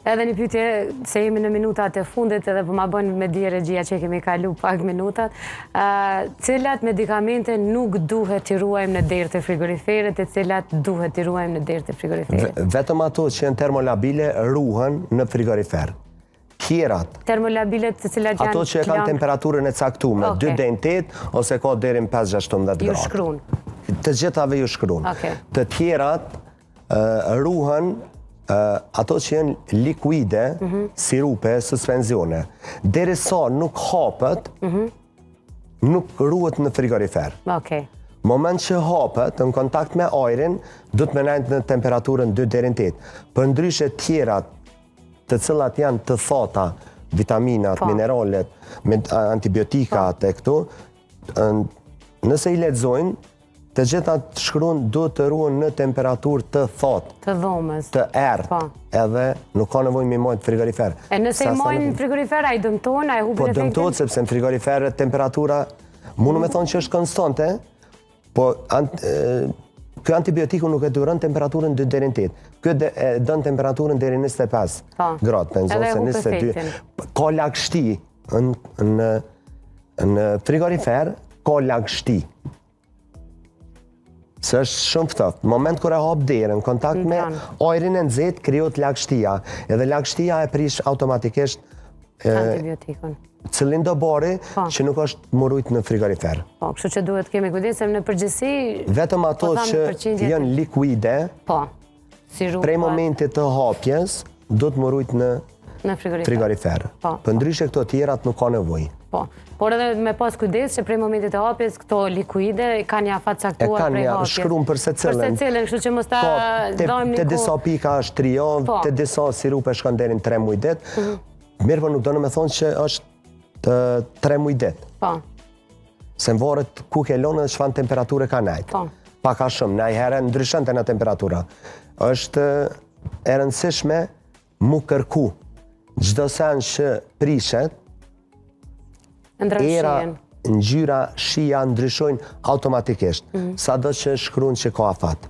Edhe një pyetje, se jemi në minutat e fundit edhe po ma bën me di regjia që kemi kalu pak minutat. Cilat medikamente nuk duhet t'i ruajmë në derët e frigoriferit e cilat duhet t'i ruajmë në derët e frigoriferit? Vetëm ato që janë termolabile ruhen në frigorifer. Tjerat, termolabilet të cilat janë ato që kanë temperaturën e caktuar, 2 deri në 8 ose ka deri në 5-16 gradë. Ju shkruan. Të gjithave ju shkruan. Të tjerat ruhen ato që janë likuide, sirupe, suspensione. Derisa nuk hapet, nuk ruhet në frigorifer. Moment që hapet, në kontakt me ajrin, do të menajnë në temperaturën 2 deri në 8. Përndryshe tjerat, të cilat janë të thata, vitaminat, mineralet, antibiotikat e këtu, nëse i lexojnë, të gjitha të shkruan duhet të ruhen në temperaturë të thotë, të dhomës, të errët, edhe nuk ka nevojë me majtë frigorifer. E nëse i majnë në frigorifer, a i dëmton, a i hubin efektin? Po dëmton, sepse në frigorifer temperatura, mundu me thonë që është konstante, po kjo antibiotiku nuk e duron temperaturën 2 deri në 8. Kjo dën temperaturën deri në 25 gradë, penzose 22. Ka lagështi në frigorifer, ka lagështi. Se është shumë ftoftë. Në moment kër e hap derën, në kontakt me ajrin e nxehtë, krijohet lagështia. Edhe lagështia e prish automatikisht antibiotikun. Cilindo bari që nuk është murujt në frigorifer. Kështu që duhet kemi kujdes, në përgjithësi... Vetëm ato që janë likuide, prej momentit të hapjes, do të murujt në frigorifer. Përndryshe këto tjerat nuk ka nevojë. Por edhe me pas kujdes që prej momentit të hapjes, këto likuide kanë një afat caktuar prej hapjes. E kanë shkruan për secilën. Kështu që mos ta dojmë një Të disa pika është 3 javë, të disa sirupe shkon deri në 3 muaj det. Mirë, po nuk do në me thonë që është 3 muaj det. Se në varet ku ke lonë dhe çfarë temperature ka nejtë. Pak a shumë, na i herë ndryshon të në temperatura. Është e rëndësishme mu kërku çdo sen që prishet, era, ngjyra, shija ndryshojnë automatikisht, sado që shkruan që ka afat.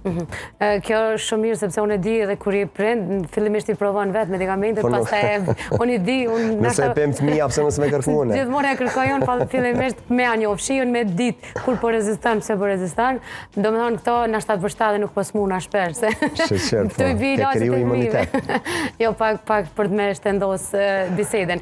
Kjo është shumë mirë, sepse unë e di edhe kur i prind, fillimisht i provon vetë medikamentet, pastaj unë i di... Nëse e pem fëmija, pse mos me kërkuane? Gjithmonë e kërkoj unë, fillimisht me anjofshi, unë me ditë kur po reziston, pse po reziston, do me thonë këto në 7/7 nuk po smuna shpesh, se të kriju imunitet. Jo, pak për të me shtendosë biseden.